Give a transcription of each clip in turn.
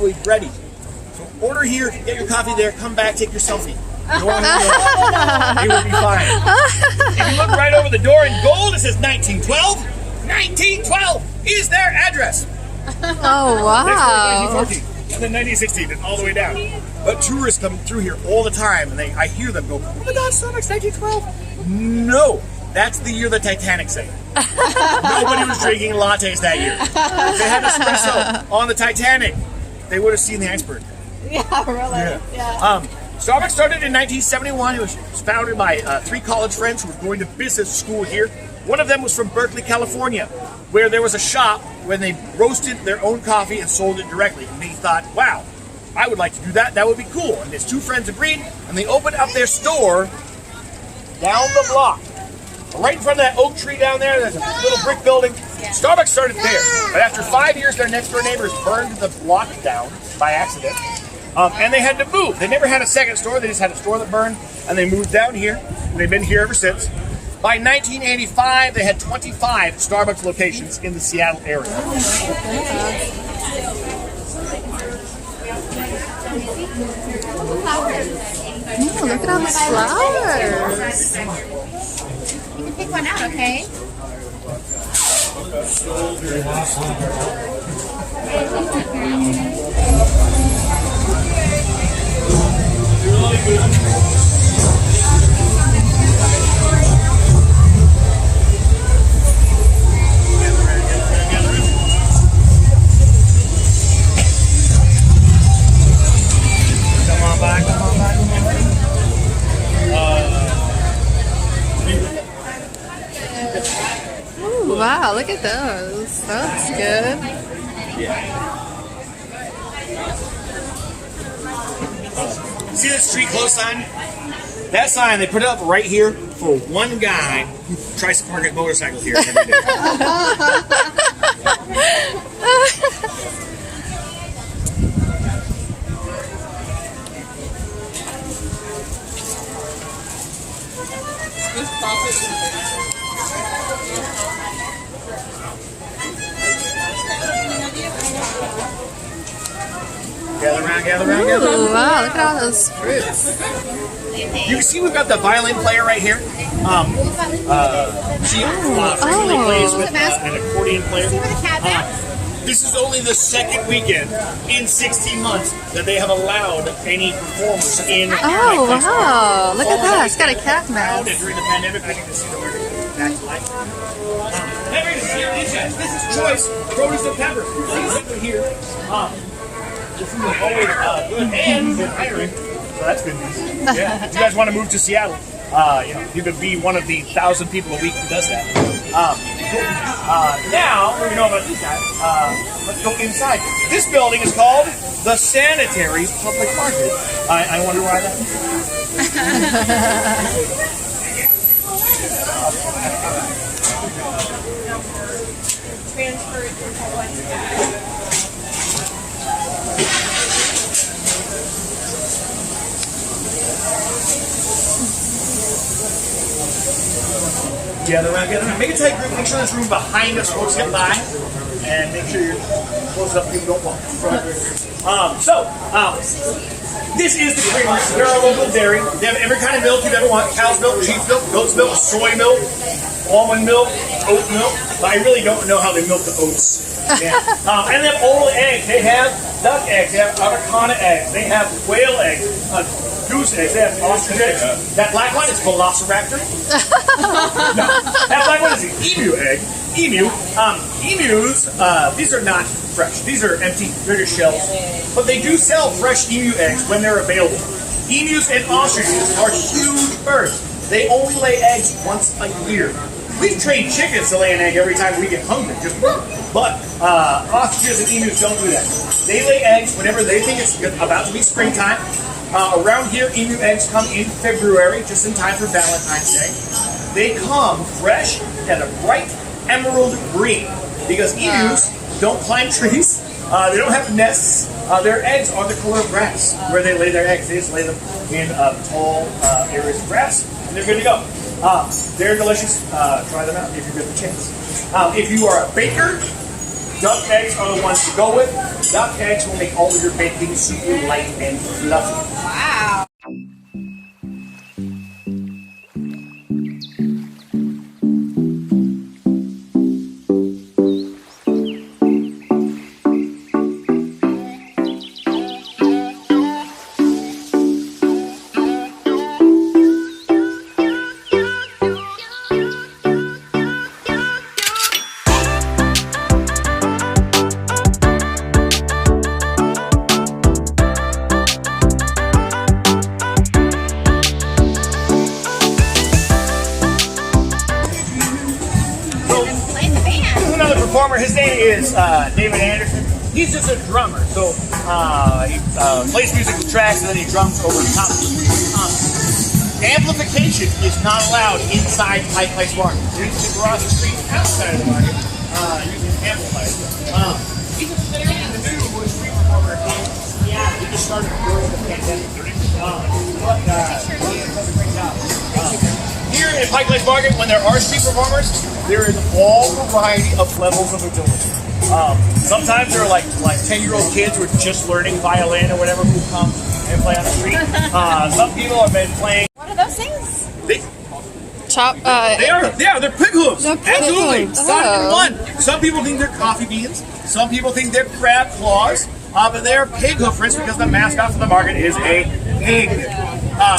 absolutely ready. So order here, get your coffee there, come back, take your selfie. You will be fine. If you look right over the door in gold, it says 1912. 1912 is their address. Oh, wow. 1914, and then 1916, and all the way down. But tourists come through here all the time, and I hear them go, "Oh my God, Starbucks 1912." No, that's the year the Titanic sank. Nobody was drinking lattes that year. If they had espresso on the Titanic, they would have seen the iceberg. Yeah, really. Yeah. Starbucks started in 1971. It was founded by 3 college friends who were going to business school here. One of them was from Berkeley, California, where there was a shop when they roasted their own coffee and sold it directly. And they thought, wow, I would like to do that. That would be cool. And his 2 friends agreed, and they opened up their store down the block. Right in front of that oak tree down there, there's a little brick building. Starbucks started there. But after 5 years, their next door neighbors burned the block down by accident. And they had to move. They never had a second store. They just had a store that burned, and they moved down here. And they've been here ever since. By 1985, they had 25 Starbucks locations in the Seattle area. Oh, look at all the flowers. You can pick one out, okay? Ooh, wow, look at those. That's good. See that street close sign? That sign, they put it up right here for one guy who tries to park his motorcycle here every day. Gather around, gather around, gather around. Ooh, wow, look at all those fruits. You can see we've got the violin player right here. She frequently plays with an accordion player. This is only the second weekend in 16 months that they have allowed any performers in. Oh, wow, look at that. It's got a cat mask. During the pandemic, I think to see the weather back to life. This is Choice Produce and Pepper. Over here. This is always good and good hiring. So that's good news. Yeah. If you guys want to move to Seattle, you could be one of the 1,000 people a week who does that. Now, we know about these guys. Let's go inside. This building is called the Sanitary Public Market. I wonder why that is. Gather around, gather around. Make a tight group. Make sure there's room behind us. Folks get by. And make sure you're close up. People don't walk in front. This is the Kinemaster. They're our local dairy. They have every kind of milk you'd ever want. Cow's milk, sheep's milk, goat's milk, soy milk, almond milk, oat milk. But I really don't know how they milk the oats. Yeah. And they have old eggs. They have duck eggs. They have avocado eggs. They have whale eggs. Goose eggs. They have ostrich eggs. That black one is velociraptor. No. That black one is an emu egg. Emus, these are not fresh. These are empty, bigger shells. But they do sell fresh emu eggs when they're available. Emus and ostriches are huge birds. They only lay eggs once a year. We've trained chickens to lay an egg every time we get hungry. But ostriches and emus don't do that. They lay eggs whenever they think it's about to be springtime. Around here, emu eggs come in February, just in time for Valentine's Day. They come fresh and a bright emerald green because emus don't climb trees. They don't have nests. Their eggs are the color of grass. Where they lay their eggs, they just lay them in tall areas of grass, and they're good to go. They're delicious. Try them out if you get the chance. If you are a baker, duck eggs are the ones to go with. duck eggs will make all of your baking super light and fluffy. Wow. Performer. His name is David Anderson. He's just a drummer, so he plays musical tracks and then he drums over the top. Amplification is not allowed inside Pike Place Market. You need to cross the street outside of the market using amplifiers. He's a fairly new street performer. Yeah, he just started during the pandemic. But he does a great job. Here at Pike Place Market, when there are street performers, there is all variety of levels of ability. Sometimes there are like 10-year-old kids who are just learning violin or whatever who come and play on the street. Some people have been playing. What are those things? They're pig hooves. They're pig Absolutely. hooves. Not one. Some people think they're coffee beans. Some people think they're crab claws. But they're pig hoof prints because the mascot for the market is a pig.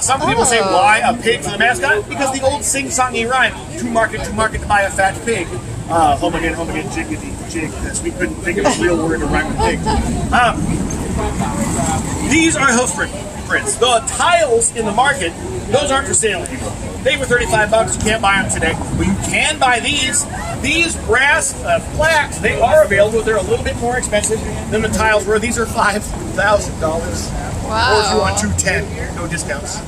Some people say, why a pig for the mascot? Because the old sing-songy rhyme, to market, to buy a fat pig. Home again, jiggity, jig. This. We couldn't think of a real word to rhyme with pig. These are hoof prints. The tiles in the market, those aren't for sale anymore. They were $35. You can't buy them today. But you can buy these. These brass plaques, they are available. They're a little bit more expensive than the tiles were. These are $5,000. Wow. Or if you want $210, no discounts.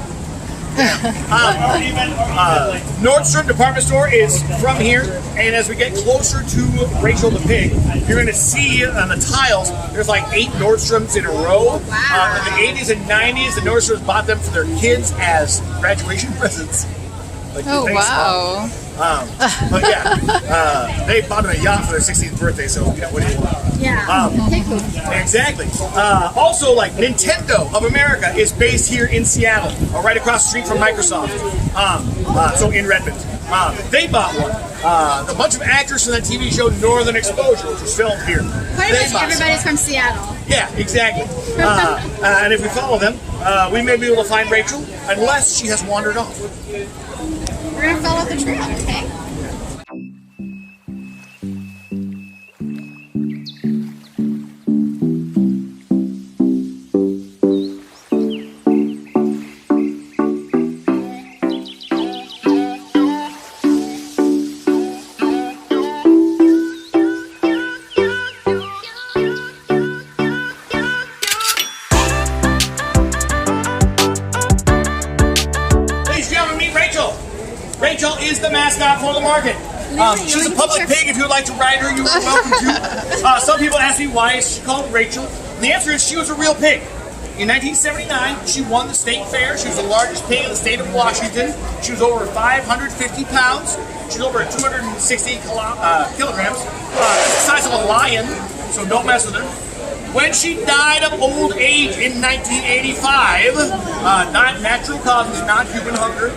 Nordstrom department store is from here, and as we get closer to Rachel the Pig, you're going to see on the tiles, there's like 8 Nordstroms in a row. Wow. In the 80s and 90s, the Nordstroms bought them for their kids as graduation presents. Like, Oh, wow. But yeah, they bought him a yacht for their 16th birthday, so you know, what do you want? Yeah. Exactly. Also, like Nintendo of America is based here in Seattle, right across the street from Microsoft. So in Redmond. They bought one. A bunch of actors from that TV show Northern Exposure, which was filmed here. Pretty much everybody's from Seattle. Yeah, exactly. And if we follow them, we may be able to find Rachel, unless she has wandered off. We're gonna follow the trail, okay? Rachel is the mascot for the market. She's a public pig. If you would like to ride her, you are welcome to. Some people ask me why is she called Rachel. And the answer is she was a real pig. In 1979, she won the state fair. She was the largest pig in the state of Washington. She was over 550 pounds. She was over 260 kilograms. The size of a lion, so don't mess with her. When she died of old age in 1985, not natural causes, not human hunger,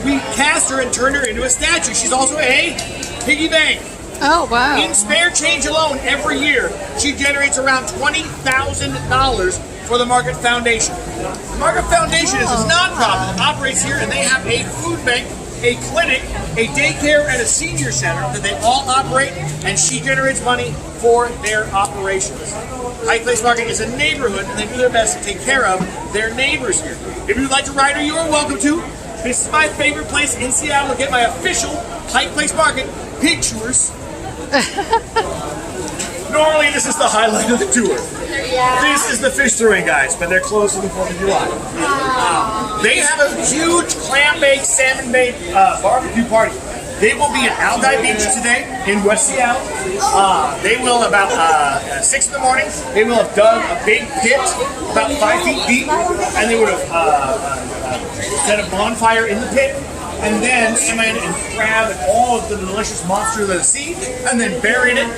we cast her and turned her into a statue. She's also a piggy bank. Oh, wow. In spare change alone, every year, she generates around $20,000 for the Market Foundation. The Market Foundation is a nonprofit that operates here, and they have a food bank, a clinic, a daycare, and a senior center that they all operate, and she generates money for their operations. Pike Place Market is a neighborhood, and they do their best to take care of their neighbors here. If you'd like to ride her, you are welcome to. This is my favorite place in Seattle to get my official Pike Place Market pictures. Normally, this is the highlight of the tour. Yeah. This is the fish throwing guys, but they're closed on the 4th of July. They have a huge clam-baked, salmon-baked barbecue party. They will be at Aldi Beach today in West Seattle. They will, about 6 in the morning, they will have dug a big pit about 5 feet deep, and they would have set a bonfire in the pit, and then salmon and crab and all of the delicious monster of the sea, and then buried it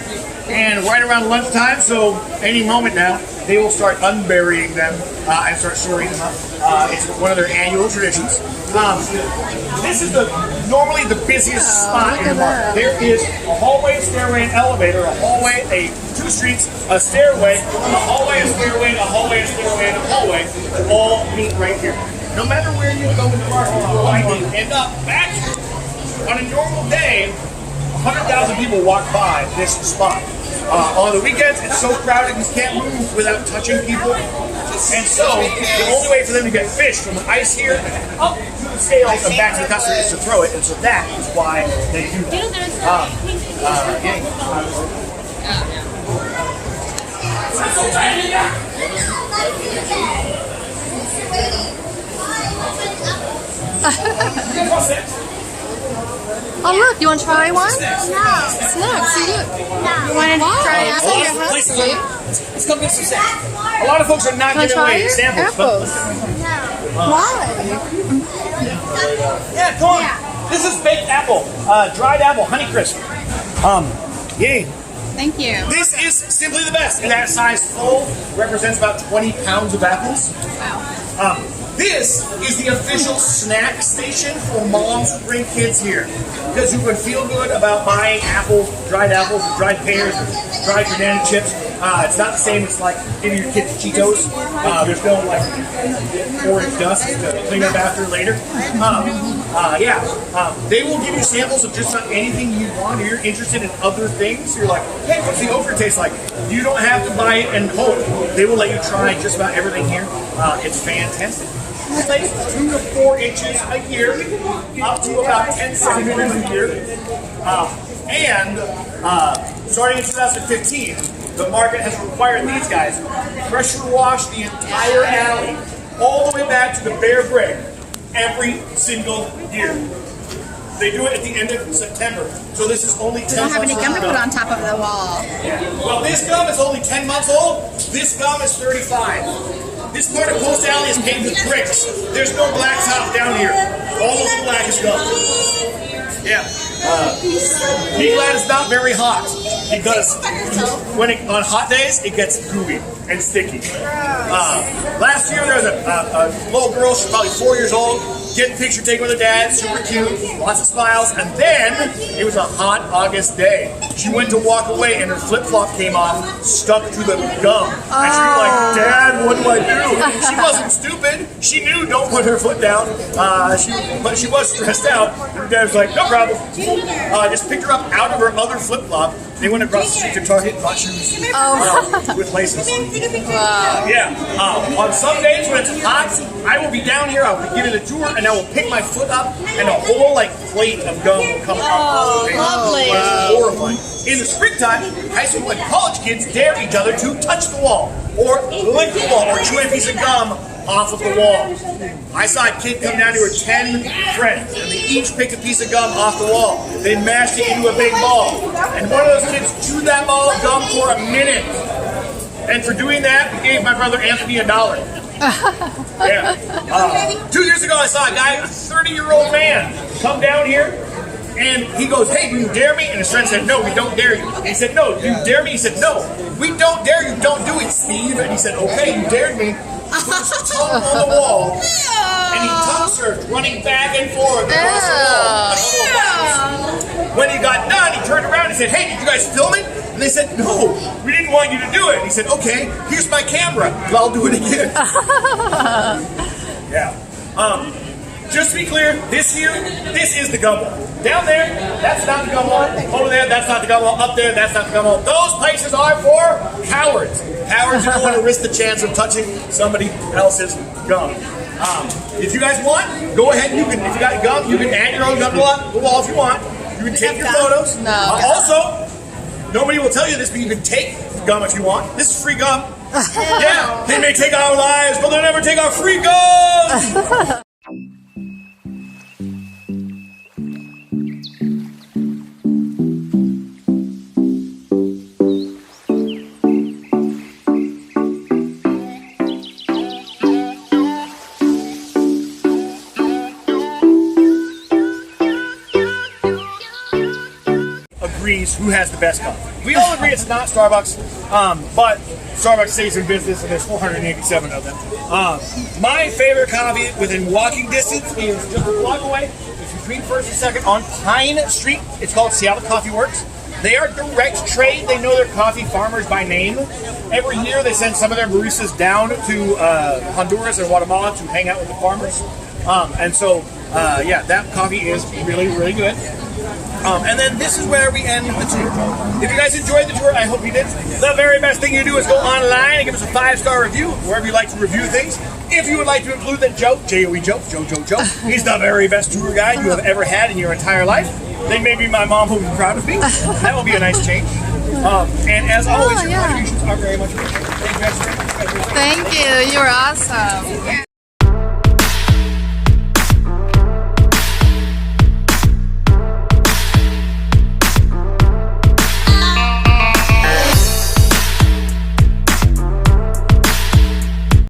And right around lunchtime, so any moment now, they will start unburying them and start storing them up. It's one of their annual traditions. This is normally the busiest spot in the market. There is a hallway, stairway, an elevator, a hallway, two streets, a stairway, a hallway, a stairway, a hallway, a stairway, and a hallway, all meet right here. No matter where you go in the market, you'll likely end up back here. On a normal day, 100,000 people walk by this spot. On the weekends, it's so crowded you can't move without touching people. And so, the only way for them to get fish from the ice here up to the scales and back to the customer is to throw it. And so that is why they do that. Oh look, you want to try one? No. Snacks, see look. You want to try A lot of places let's come get some snacks. A lot of folks are not giving away samples. But Why? yeah, come on. This is baked apple, dried apple, honey crisp. Yay. Thank you. This is simply the best. And that size full represents about 20 pounds of apples. Wow. This is the official snack station for moms who bring kids here. Because you can feel good about buying apples, dried dried pears, or dried banana chips. It's not the same as like giving your kids Cheetos. There's no like orange dust to clean up after later. They will give you samples of just about anything you want. If you're interested in other things, you're like, hey, what's the okra taste like? You don't have to buy it and hold it. They will let you try just about everything here. It's fantastic. It takes 2 to 4 inches a year, up to about 10 centimeters a year. Starting in 2015, the market has required these guys pressure wash the entire alley, all the way back to the bare brick, every single year. They do it at the end of September, so this is only 10 months old. We don't have any gum to put on top of the wall. Well, this gum is only 10 months old. This gum is 35. This part of Post Alley is paved with bricks. There's no blacktop down here. All of the black is gum. Yeah. Be glad it's not very hot, because on hot days it gets gooey and sticky. Last year there was a little girl, she's probably 4 years old, getting a picture taken with her dad, super cute, lots of smiles, and then it was a hot August day. She went to walk away and her flip-flop came off, stuck to the gum. And she was like, Dad, what do I do? She wasn't stupid. She knew don't put her foot down, but she was stressed out. Her dad was like, no problem. Just picked her up out of her other flip-flop. They went across the street to Target and bought shoes with laces. Wow. On some days when it's hot, I will be down here, I will be giving a tour, and I will pick my foot up, and a whole plate of gum will come out. Lovely. It's horrifying. In the springtime, high school and college kids dare each other to touch the wall, or lick the wall, or chew a piece of gum off of the wall. I saw a kid come down here with 10 friends, and they each picked a piece of gum off the wall. They mashed it into a big ball, and one of those kids chewed that ball of gum for a minute. And for doing that, we gave my brother Anthony $1. 2 years ago, I saw a guy, a 30-year-old man, come down here, and he goes, hey, do you dare me? And his friend said, no, we don't dare you. And he said, no, do you dare me? He said, no, we don't dare you. Don't do it, Steve. And he said, okay, you dared me. He put his tongue on the wall, and he tongue surfed, running back and forth across the wall. When he got done, he turned around and said, hey, did you guys film it? And they said, no, we didn't want you to do it. And he said, okay, here's my camera. I'll do it again. Just to be clear, this here, this is the gum wall. Down there, that's not the gum wall. Over there, that's not the gum wall. Up there, that's not the gum wall. Those places are for cowards. Cowards who don't want to risk the chance of touching somebody else's gum. If you guys want, go ahead. You can, if you got gum, you can add your own gum to the wall if you want. You can take your photos. Also, nobody will tell you this, but you can take gum if you want. This is free gum. Yeah, they may take our lives, but they'll never take our free gum. Agrees who has the best coffee. We all agree it's not Starbucks, but Starbucks stays in business, and there's 487 of them. My favorite coffee within walking distance is just a block away. It's between First and Second on Pine Street. It's called Seattle Coffee Works. They are direct trade. They know their coffee farmers by name. Every year they send some of their baristas down to Honduras and Guatemala to hang out with the farmers. Yeah, that coffee is really, really good. And then this is where we end the tour. If you guys enjoyed the tour, I hope you did. The very best thing you do is go online and give us a 5-star review wherever you like to review things. If you would like to include that Joe, J-O-E Joe, he's the very best tour guide you have ever had in your entire life. Then maybe my mom will be proud of me. That will be a nice change. And as always, your contributions are very much appreciated. Thank you guys very much. Thank you. You're awesome.